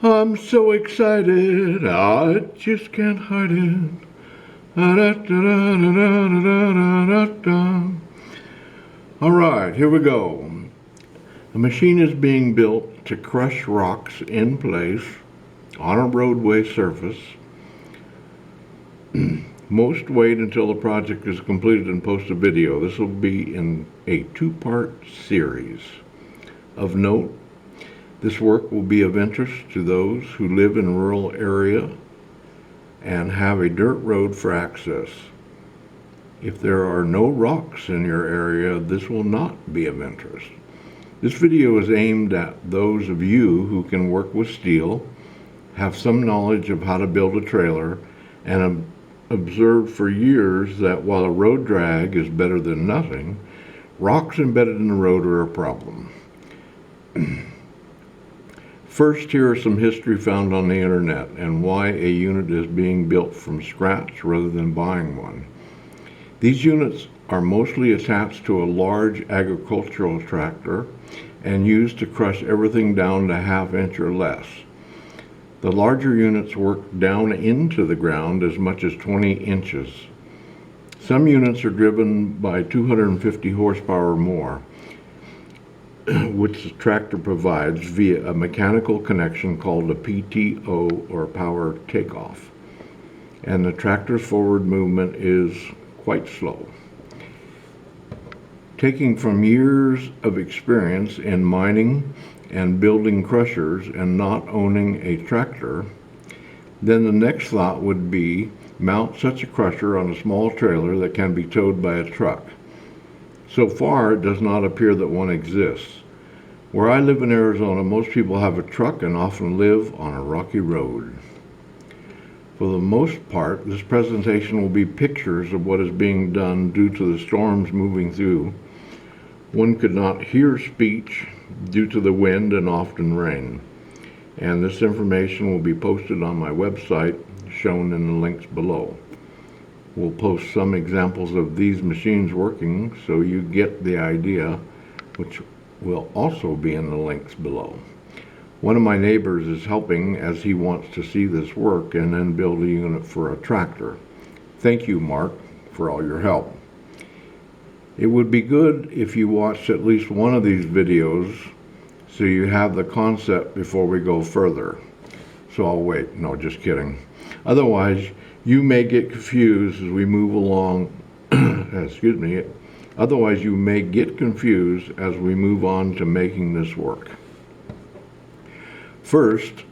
I'm so excited, I just can't hide it. All right, here we go. A machine is being built to crush rocks in place on a roadway surface. Most wait until the project is completed and post a video. This will be in a two-part series. Of note, this work will be of interest to those who live in a rural area and have a dirt road for access. If there are no rocks in your area, this will not be of interest. This video is aimed at those of you who can work with steel, have some knowledge of how to build a trailer, and observed for years that while a road drag is better than nothing, rocks embedded in the road are a problem. First, here are some history found on the internet and why a unit is being built from scratch rather than buying one. These units are mostly attached to a large agricultural tractor and used to crush everything down to ½ inch or less. The larger units work down into the ground as much as 20 inches. Some units are driven by 250 horsepower or more, which the tractor provides via a mechanical connection called a PTO, or power takeoff, and the tractor's forward movement is quite slow. Taking from years of experience in mining and building crushers and not owning a tractor, then the next thought would be mount such a crusher on a small trailer that can be towed by a truck. So far, it does not appear that one exists. Where I live in Arizona, most people have a truck and often live on a rocky road. For the most part, this presentation will be pictures of what is being done due to the storms moving through. One could not hear speech due to the wind and often rain. And this information will be posted on my website, shown in the links below. We'll post some examples of these machines working so you get the idea, which will also be in the links below. One of my neighbors is helping as he wants to see this work and then build a unit for a tractor. Thank you, Mark, for all your help. It would be good if you watched at least one of these videos so you have the concept before we go further. So I'll wait. No, just kidding. Otherwise, you may get confused as we move along. Excuse me. Otherwise, you may get confused as we move on to making this work. First,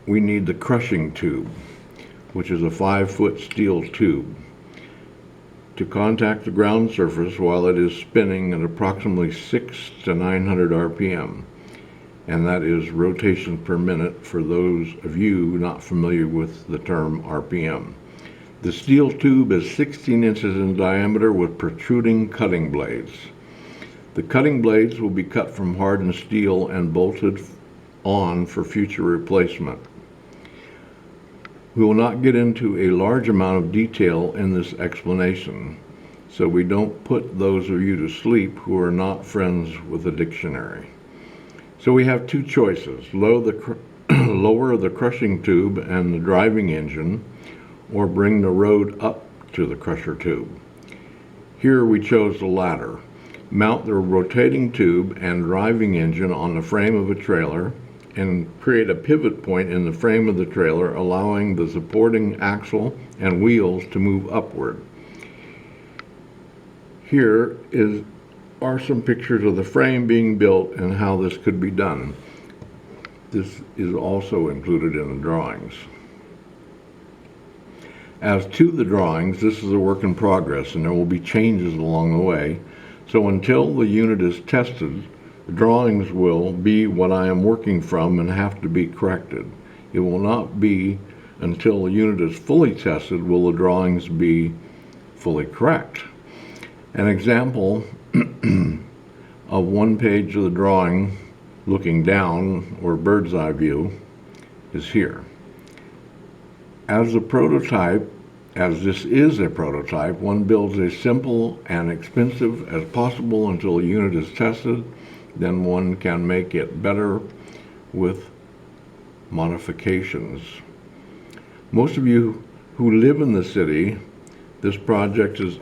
we need the crushing tube, which is a 5-foot steel tube, to contact the ground surface while it is spinning at approximately 600 to 900 RPM. And that is rotations per minute for those of you not familiar with the term RPM. The steel tube is 16 inches in diameter with protruding cutting blades. The cutting blades will be cut from hardened steel and bolted on for future replacement. We will not get into a large amount of detail in this explanation, so we don't put those of you to sleep who are not friends with a dictionary. So we have two choices: lower the crushing tube and the driving engine, or bring the road up to the crusher tube. Here we chose the latter. Mount the rotating tube and driving engine on the frame of a trailer and create a pivot point in the frame of the trailer, allowing the supporting axle and wheels to move upward. Here are some pictures of the frame being built and how this could be done. This is also included in the drawings. As to the drawings, this is a work in progress and there will be changes along the way. So until the unit is tested, the drawings will be what I am working from and have to be corrected. It will not be until the unit is fully tested will the drawings be fully correct. An example of one page of the drawing looking down, or bird's eye view, is here. As this is a prototype, one builds as simple and expensive as possible until a unit is tested. Then one can make it better with modifications. Most of you who live in the city, this project is,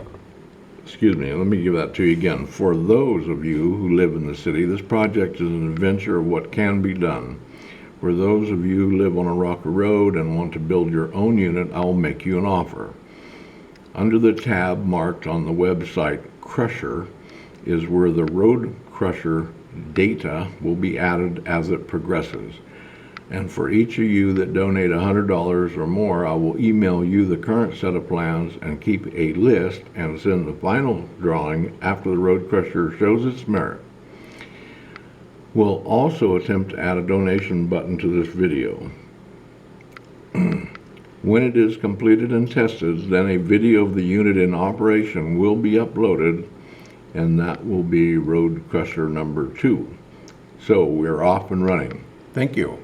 excuse me, let me give that to you again. For those of you who live in the city, this project is an adventure of what can be done. For those of you who live on a rocky road and want to build your own unit, I'll make you an offer. Under the tab marked on the website Crusher is where the road crusher data will be added as it progresses. And for each of you that donate $100 or more, I will email you the current set of plans and keep a list and send the final drawing after the road crusher shows its merit. We'll also attempt to add a donation button to this video. When it is completed and tested, then a video of the unit in operation will be uploaded, and that will be road crusher number 2. So we're off and running. Thank you.